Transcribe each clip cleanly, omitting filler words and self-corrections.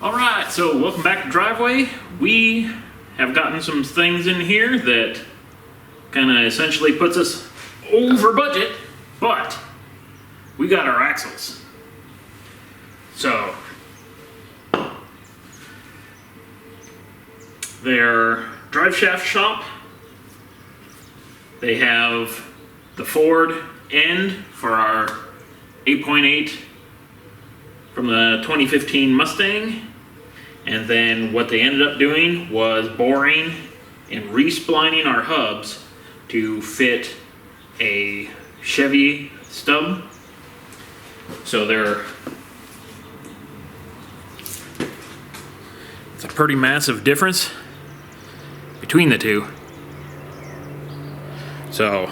Alright, so welcome back to Driveway. We have gotten some things in here that kind of essentially puts us over budget, but we got our axles. So, they're drive shaft shop. They have the Ford end for our 8.8 from the 2015 Mustang. And then what they ended up doing was boring and resplining our hubs to fit a Chevy stub. So it's a pretty massive difference between the two. So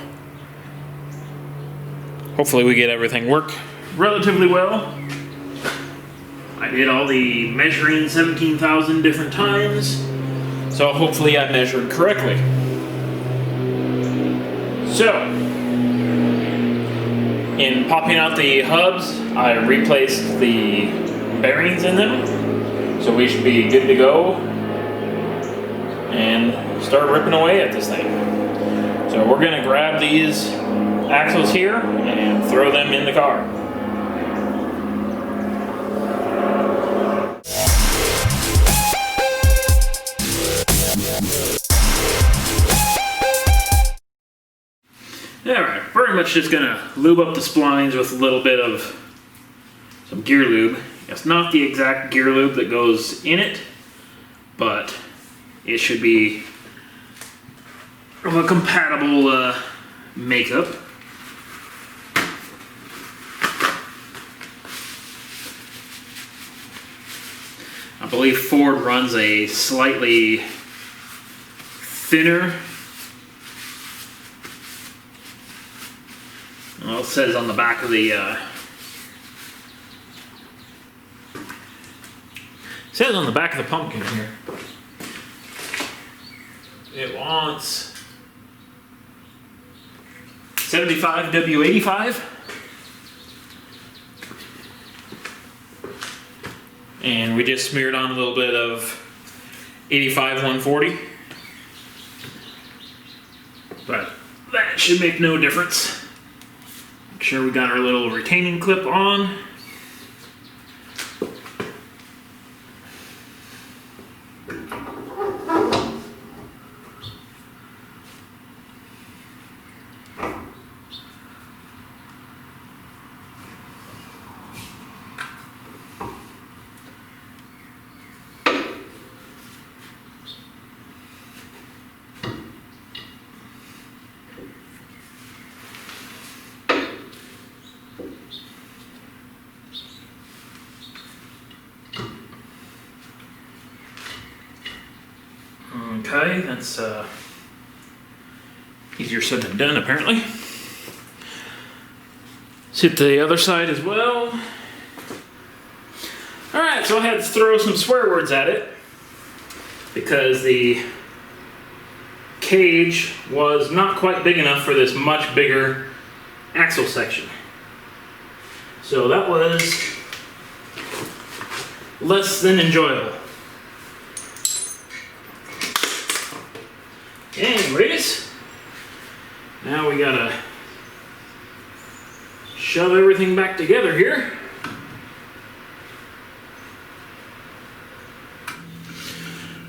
hopefully we get everything work relatively well. I did all the measuring 17,000 different times, so hopefully I measured correctly. So, in popping out the hubs, I replaced the bearings in them, so we should be good to go and start ripping away at this thing. So we're gonna grab these axles here and throw them in the car. Alright, pretty much just gonna lube up the splines with a little bit of some gear lube. It's not the exact gear lube that goes in it, but it should be of a compatible makeup. I believe Ford runs a slightly thinner. Well, it says on the back of the pumpkin here, it wants 75 W85, and we just smeared on a little bit of 85 140, but that should make no difference. Make sure we got our little retaining clip on. Okay, that's easier said than done apparently. Let's hit the other side as well. Alright, so I had to throw some swear words at it because the cage was not quite big enough for this much bigger axle section. So that was less than enjoyable. Anyways, now we gotta shove everything back together here.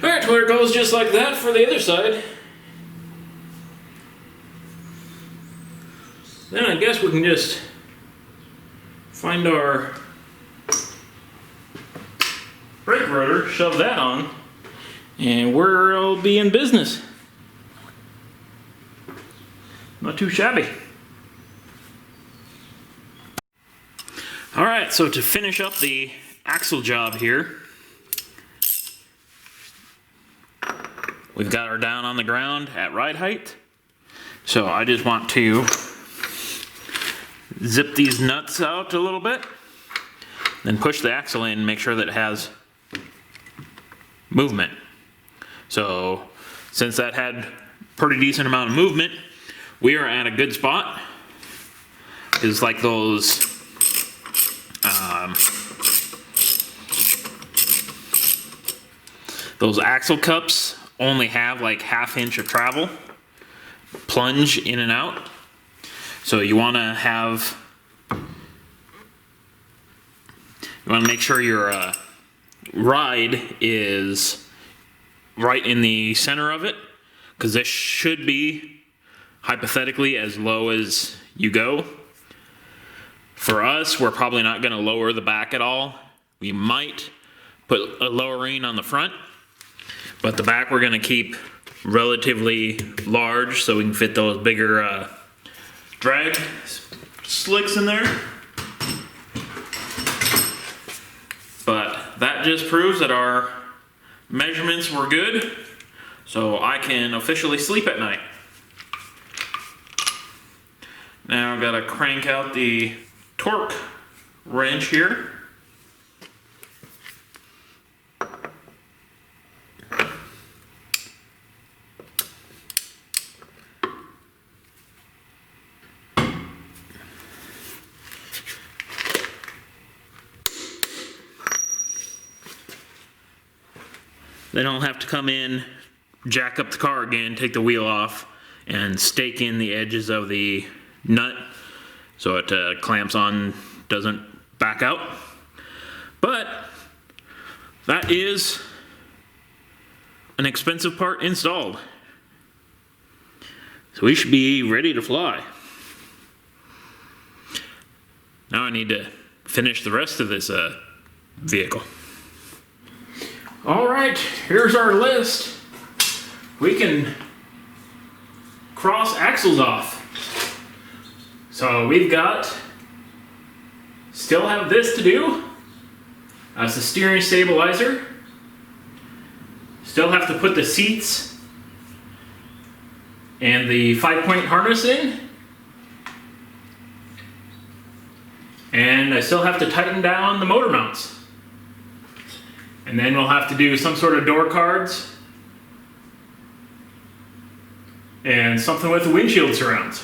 Alright, well, it goes just like that for the other side. Then I guess we can just find our brake rotor, shove that on, and we'll be in business. Not too shabby. Alright, so to finish up the axle job here, we've got her down on the ground at ride height. So I just want to zip these nuts out a little bit, then push the axle in and make sure that it has movement. So since that had pretty decent amount of movement, we are at a good spot. It's like those those axle cups only have like 1/2 inch of travel, plunge in and out. So you want to make sure your ride is right in the center of it, because this should be hypothetically as low as you go. For us, we're probably not going to lower the back at all. We might put a lowering on the front, but the back we're going to keep relatively large so we can fit those bigger drag slicks in there. But that just proves that our measurements were good, so I can officially sleep at night. Now I've got to crank out the torque wrench here. Then I'll have to come in, jack up the car again, take the wheel off, and stake in the edges of the nut so it clamps on, doesn't back out. But that is an expensive part installed. So we should be ready to fly. Now I need to finish the rest of this vehicle. All right, here's our list. We can cross axles off. So we've got, still have this to do. That's the steering stabilizer. Still have to put the seats and the 5-point harness in. And I still have to tighten down the motor mounts. And then we'll have to do some sort of door cards and something with the windshield surrounds.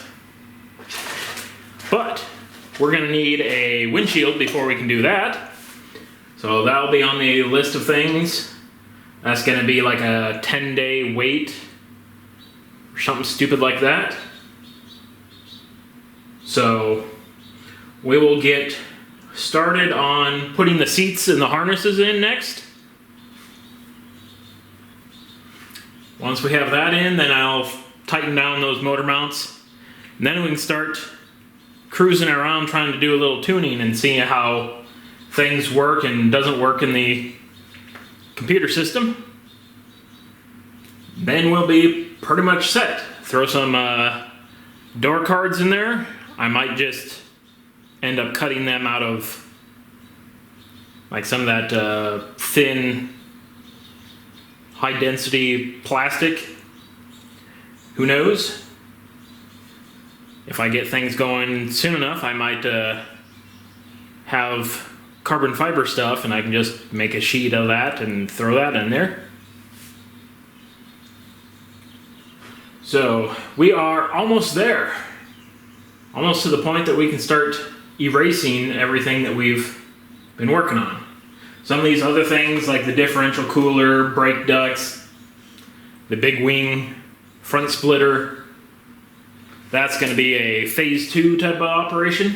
But we're going to need a windshield before we can do that. So that'll be on the list of things. That's going to be like a 10-day wait or something stupid like that. So we will get started on putting the seats and the harnesses in next. Once we have that in, then I'll tighten down those motor mounts. And then we can start cruising around trying to do a little tuning and see how things work and doesn't work in the computer system. Then we'll be pretty much set. Throw some door cards in there. I might just end up cutting them out of like some of that thin high density plastic. Who knows? If I get things going soon enough, I might have carbon fiber stuff and I can just make a sheet of that and throw that in there. So we are almost there. Almost to the point that we can start erasing everything that we've been working on. Some of these other things like the differential cooler, brake ducts, the big wing, front splitter, that's going to be a phase 2 type of operation.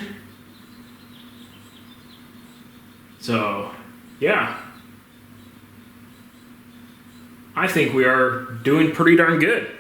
So, yeah. I think we are doing pretty darn good.